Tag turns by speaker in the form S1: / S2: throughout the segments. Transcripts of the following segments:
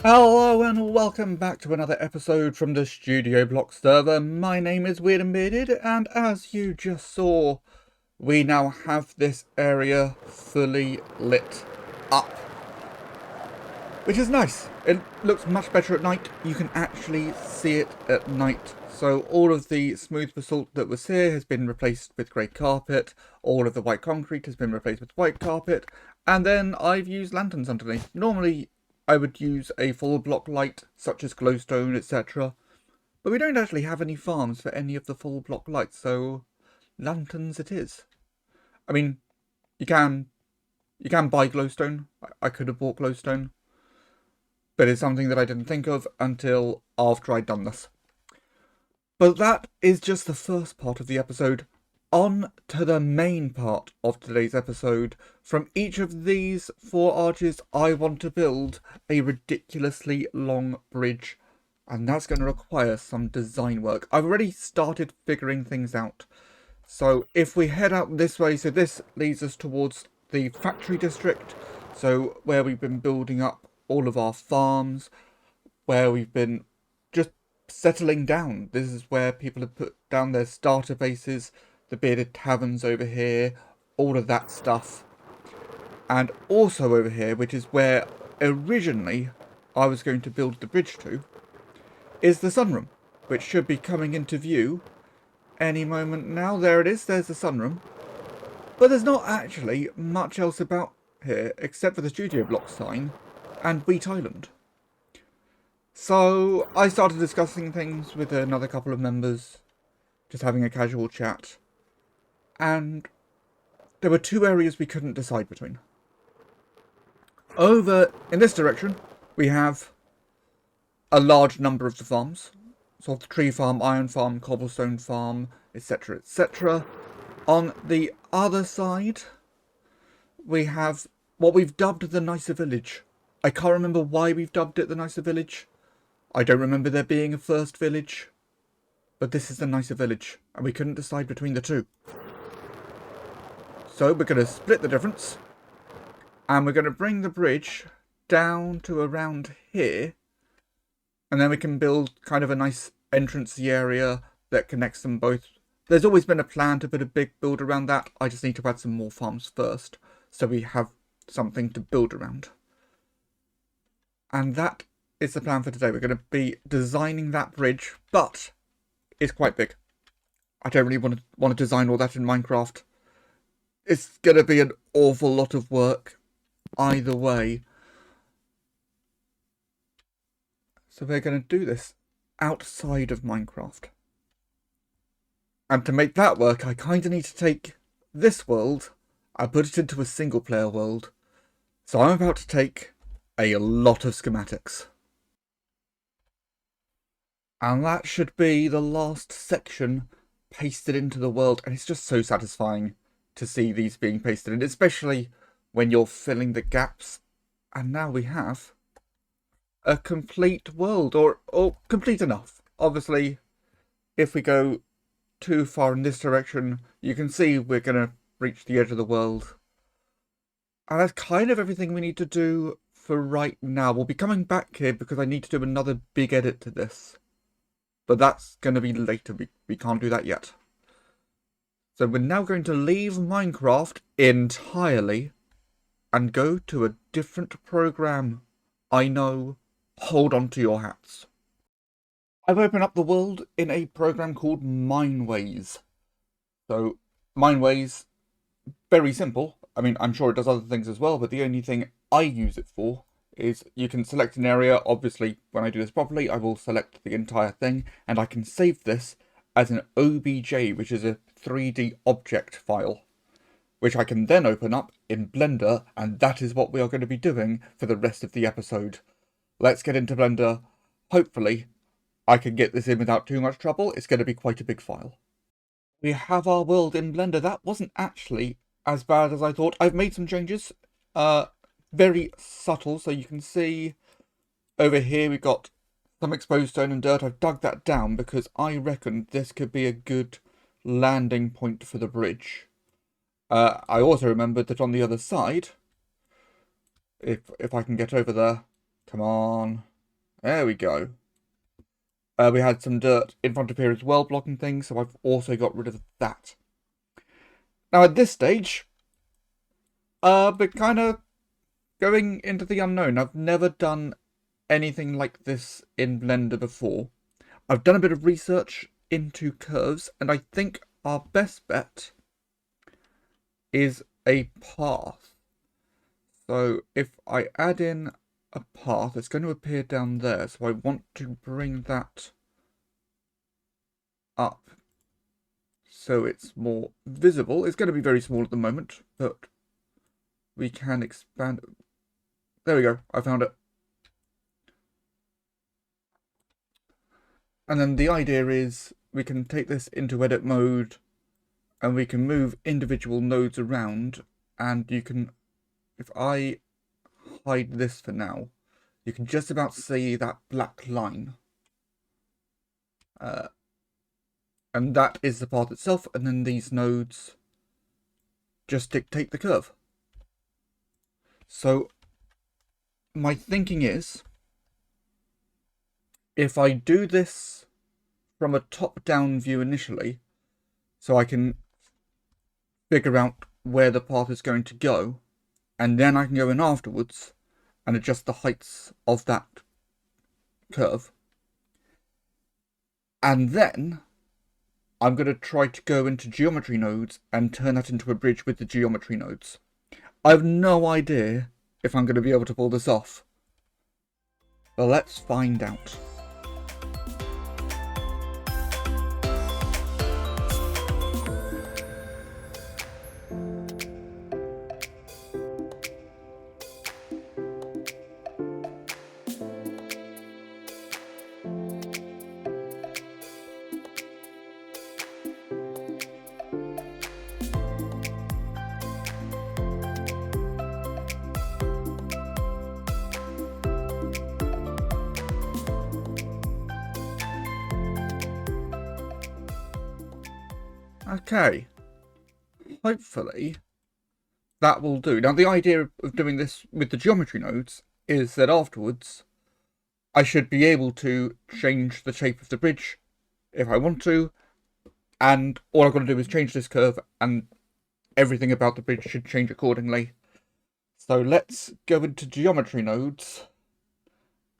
S1: Hello and welcome back to another episode from the Studio Block server. My name is Weird and Bearded, and as you just saw, we now have this area fully lit up, which is nice. It looks much better at night. You can actually see it at night. So all of the smooth basalt that was here has been replaced with grey carpet. All of the white concrete has been replaced with white carpet. And then I've used lanterns underneath. Normally I would use a full block light, such as glowstone, etc. But we don't actually have any farms for any of the full block lights, so lanterns it is. I mean, you can buy glowstone. I could have bought glowstone, but it's something that I didn't think of until after I'd done this. But that is just the first part of the episode. On to the main part of today's episode. From each of these 4 arches, I want to build a ridiculously long bridge, and that's going to require some design work. I've already started figuring things out. So if we head out this way, so this leads us towards the factory district, so where we've been building up all of our farms, where we've been just settling down. This is where people have put down their starter bases, the bearded taverns over here, all of that stuff. And also over here, which is where originally I was going to build the bridge to, is the sunroom, which should be coming into view any moment now. There it is, there's the sunroom. But there's not actually much else about here except for the studio block sign and Wheat Island. So I started discussing things with another couple of members, just having a casual chat. And there were 2 areas we couldn't decide between. Over in this direction, we have a large number of the farms. Sort of tree farm, iron farm, cobblestone farm, etc, etc. On the other side, we have what we've dubbed the Nicer Village. I can't remember why we've dubbed it the Nicer Village. I don't remember there being a first village. But this is the Nicer Village, and we couldn't decide between the 2. So we're going to split the difference, and we're going to bring the bridge down to around here, and then we can build kind of a nice entrancey area that connects them both. There's always been a plan to put a big build around that. I just need to add some more farms first, so we have something to build around. And that is the plan for today. We're going to be designing that bridge, but it's quite big. I don't really want to design all that in Minecraft. It's going to be an awful lot of work either way. So we're going to do this outside of Minecraft. And to make that work, I kind of need to take this world and put it into a single player world. So I'm about to take a lot of schematics. And that should be the last section pasted into the world. And it's just so satisfying to see these being pasted in, especially when you're filling the gaps. And now we have a complete world, or complete enough. Obviously, if we go too far in this direction, you can see we're going to reach the edge of the world. And that's kind of everything we need to do for right now. We'll be coming back here because I need to do another big edit to this. But that's going to be later. We can't do that yet. So we're now going to leave Minecraft entirely and go to a different program. I know. Hold on to your hats. I've opened up the world in a program called Mineways. So Mineways, very simple. I mean, I'm sure it does other things as well, but the only thing I use it for is you can select an area. Obviously, when I do this properly, I will select the entire thing, and I can save this as an OBJ, which is a 3D object file, which I can then open up in Blender, and that is what we are going to be doing for the rest of the episode. Let's get into Blender. Hopefully, I can get this in without too much trouble. It's going to be quite a big file. We have our world in Blender. That wasn't actually as bad as I thought. I've made some changes. Very subtle, so you can see over here we've got some exposed stone and dirt. I've dug that down because I reckon this could be a good landing point for the bridge. I also remembered that on the other side, if I can get over there, come on, There we go. We had some dirt in front of here as well, blocking things, so I've also got rid of that. Now at this stage, we're kind of going into the unknown. I've never done anything like this in Blender before. I've done a bit of research into curves, and I think our best bet is a path. So if I add in a path, it's going to appear down there. So I want to bring that up so it's more visible. It's going to be very small at the moment, but we can expand. There we go. I found it. And then the idea is we can take this into edit mode and we can move individual nodes around, and you can, if I hide this for now, you can just about see that black line. And that is the path itself, and then these nodes just dictate the curve. So my thinking is, if I do this from a top-down view initially, so I can figure out where the path is going to go, and then I can go in afterwards and adjust the heights of that curve. And then I'm going to try to go into geometry nodes and turn that into a bridge with the geometry nodes. I have no idea if I'm going to be able to pull this off. But let's find out. Okay, hopefully that will do. Now the idea of doing this with the geometry nodes is that afterwards I should be able to change the shape of the bridge if I want to, and all I've got to do is change this curve and everything about the bridge should change accordingly. So let's go into geometry nodes,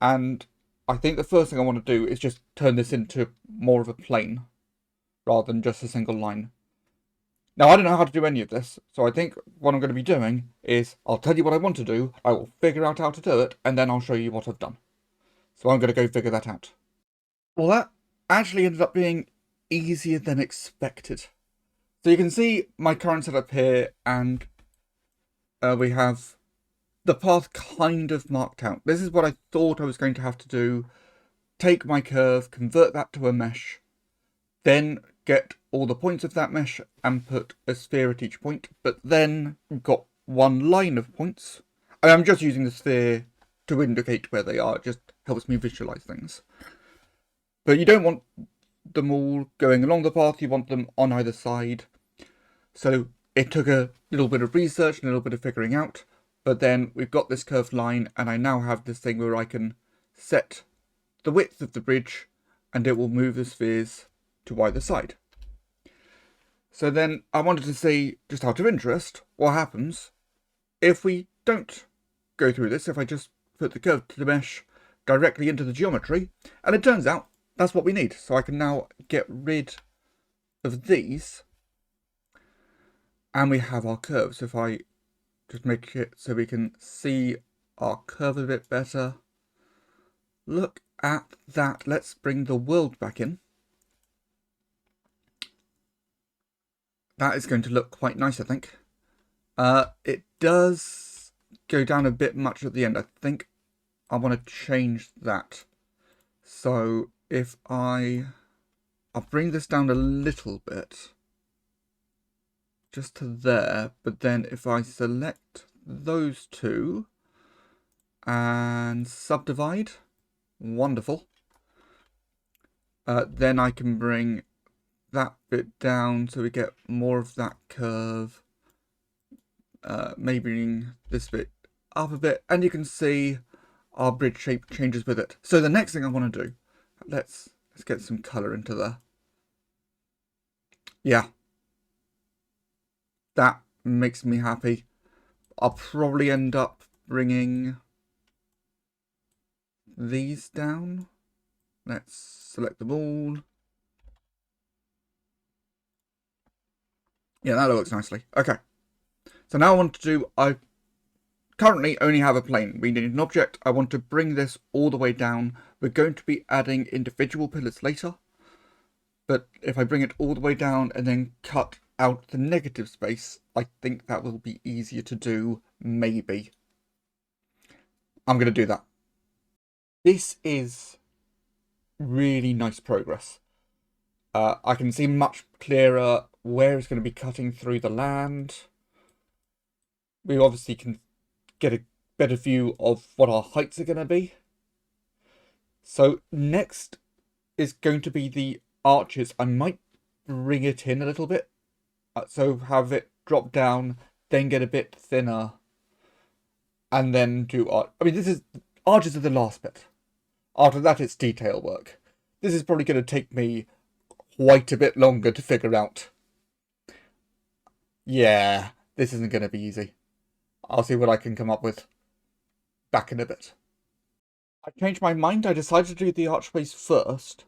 S1: and I think the first thing I want to do is just turn this into more of a plane rather than just a single line. Now, I don't know how to do any of this, so I think what I'm going to be doing is I'll tell you what I want to do, I will figure out how to do it, and then I'll show you what I've done. So I'm going to go figure that out. Well, that actually ended up being easier than expected. So you can see my current setup here, and we have the path kind of marked out. This is what I thought I was going to have to do. Take my curve, convert that to a mesh, then get all the points of that mesh and put a sphere at each point, but then got one line of points. I'm just using the sphere to indicate where they are. It just helps me visualize things. But you don't want them all going along the path, you want them on either side. So it took a little bit of research and a little bit of figuring out, but then we've got this curved line, and I now have this thing where I can set the width of the bridge and it will move the spheres to either side. So then I wanted to see, just out of interest, what happens if we don't go through this, if I just put the curve to the mesh directly into the geometry, and it turns out that's what we need. So I can now get rid of these, and we have our curves. If I just make it so we can see our curve a bit better. Look at that. Let's bring the world back in. That is going to look quite nice, I think. It does go down a bit much at the end. I think I want to change that. So if I'll bring this down a little bit, just to there, but then if I select those two and subdivide, wonderful. Then I can bring that bit down so we get more of that curve. Maybe bring this bit up a bit, and you can see our bridge shape changes with it. So the next thing I want to do, let's get some colour into there. Yeah. That makes me happy. I'll probably end up bringing these down. Let's select them all. Yeah, that looks nicely. Okay. So now I want to do, I currently only have a plane. We need an object. I want to bring this all the way down. We're going to be adding individual pillars later. But if I bring it all the way down and then cut out the negative space, I think that will be easier to do, maybe. I'm going to do that. This is really nice progress. I can see much clearer where it's going to be cutting through the land. We obviously can get a better view of what our heights are going to be. So next is going to be the arches. I might bring it in a little bit. So have it drop down, then get a bit thinner. And then do arch. I mean, this is arches are the last bit. After that, it's detail work. This is probably going to take me quite a bit longer to figure out. Yeah, this isn't going to be easy. I'll see what I can come up with back in a bit. I changed my mind. I decided to do the archways first.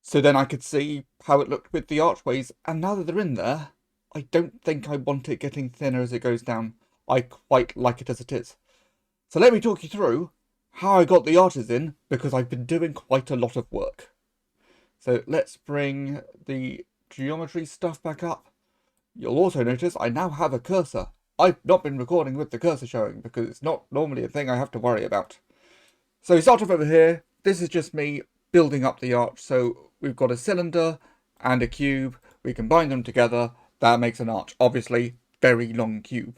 S1: So then I could see how it looked with the archways. And now that they're in there, I don't think I want it getting thinner as it goes down. I quite like it as it is. So let me talk you through how I got the arches in, because I've been doing quite a lot of work. So let's bring the geometry stuff back up. You'll also notice I now have a cursor. I've not been recording with the cursor showing because it's not normally a thing I have to worry about. So we start off over here. This is just me building up the arch. So we've got a cylinder and a cube. We combine them together. That makes an arch. Obviously, very long cube.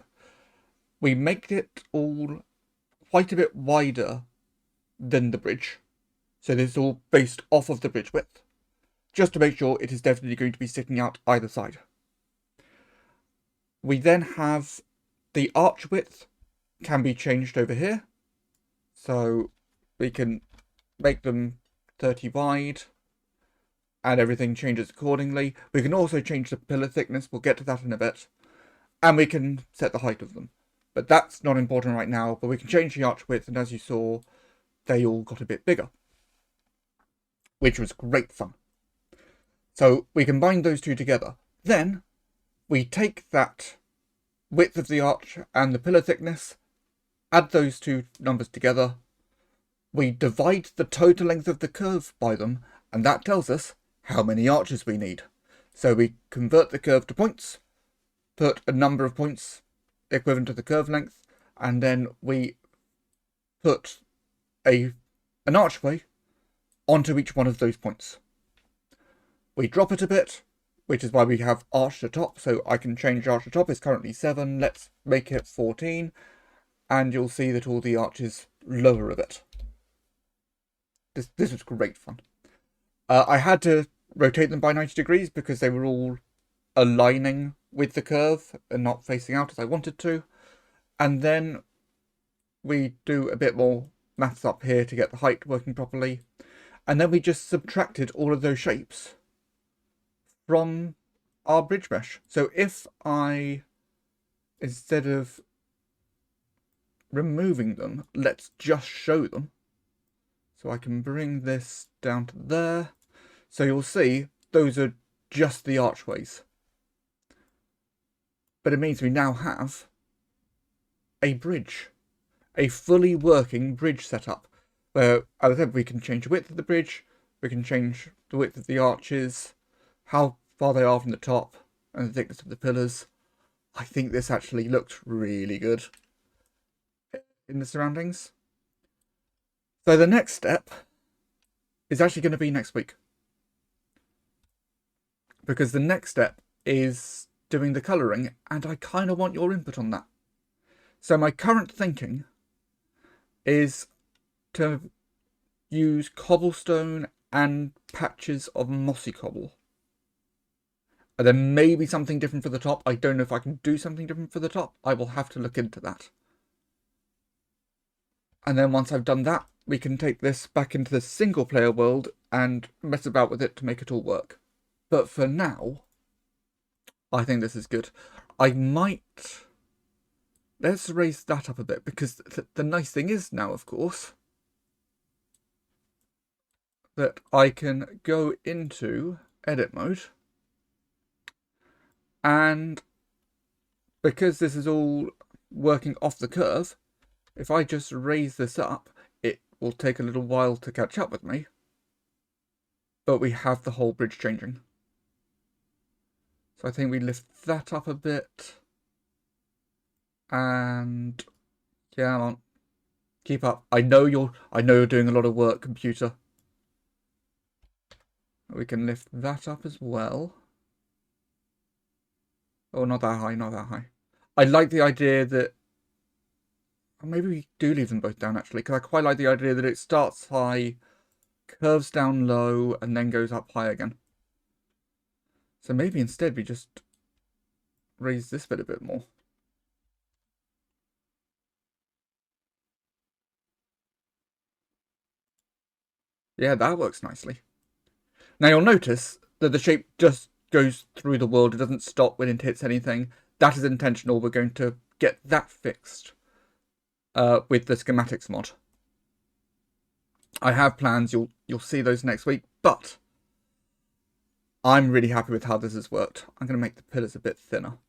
S1: We make it all quite a bit wider than the bridge. So this is all based off of the bridge width, just to make sure it is definitely going to be sticking out either side. We then have the arch width can be changed over here. So we can make them 30 wide and everything changes accordingly. We can also change the pillar thickness. We'll get to that in a bit. And we can set the height of them. But that's not important right now. But we can change the arch width. And as you saw, they all got a bit bigger, which was great fun. So we combine those two together. Then we take that width of the arch and the pillar thickness, add those two numbers together. We divide the total length of the curve by them, and that tells us how many arches we need. So we convert the curve to points, put a number of points equivalent to the curve length, and then we put an archway onto each one of those points. We drop it a bit, which is why we have arch to top. So I can change arch to top. It's currently 7. Let's make it 14. And you'll see that all the arches lower a bit. This was great fun. I had to rotate them by 90 degrees because they were all aligning with the curve and not facing out as I wanted to. And then we do a bit more maths up here to get the height working properly. And then we just subtracted all of those shapes from our bridge mesh. So if I, instead of removing them, let's just show them. So I can bring this down to there. So you'll see those are just the archways. But it means we now have a bridge, a fully working bridge setup. Where, as I said, we can change the width of the bridge, we can change the width of the arches, how far they are from the top, and the thickness of the pillars. I think this actually looked really good in the surroundings. So the next step is actually going to be next week. Because the next step is doing the colouring, and I kind of want your input on that. So my current thinking is to use cobblestone and patches of mossy cobble. And then maybe something different for the top. I don't know if I can do something different for the top. I will have to look into that. And then once I've done that, we can take this back into the single player world and mess about with it to make it all work. But for now, I think this is good. I might... Let's raise that up a bit, because the nice thing is now, of course, that I can go into edit mode, and because this is all working off the curve, if I just raise this up, it will take a little while to catch up with me, but we have the whole bridge changing. So I think we lift that up a bit, and yeah, come on, keep up. I know you're doing a lot of work, computer. We can lift that up as well. Oh, not that high, not that high. I like the idea that... Maybe we do leave them both down, actually, because I quite like the idea that it starts high, curves down low, and then goes up high again. So maybe instead we just raise this bit a bit more. Yeah, that works nicely. Now you'll notice that the shape just goes through the world. It doesn't stop when it hits anything. That is intentional. We're going to get that fixed with the schematics mod. I have plans. You'll see those next week, but I'm really happy with how this has worked. I'm going to make the pillars a bit thinner.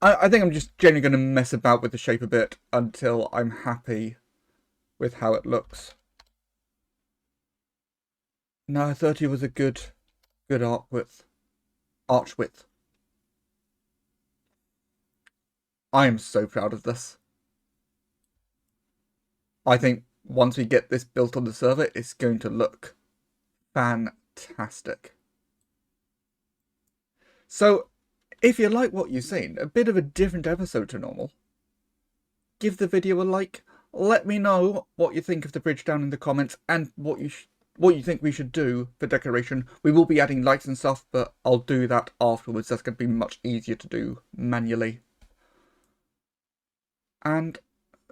S1: I think I'm just generally going to mess about with the shape a bit until I'm happy with how it looks. No, 30 was a good arch width. I am so proud of this. I think once we get this built on the server, it's going to look fantastic. So, if you like what you've seen, a bit of a different episode to normal, give the video a like. Let me know what you think of the bridge down in the comments and what you think we should do for decoration. We will be adding lights and stuff, but I'll do that afterwards. That's going to be much easier to do manually. And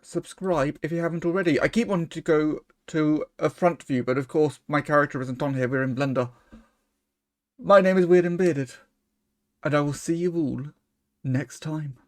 S1: subscribe if you haven't already. I keep wanting to go to a front view, but of course my character isn't on here. We're in Blender. My name is Weird and Bearded, and I will see you all next time.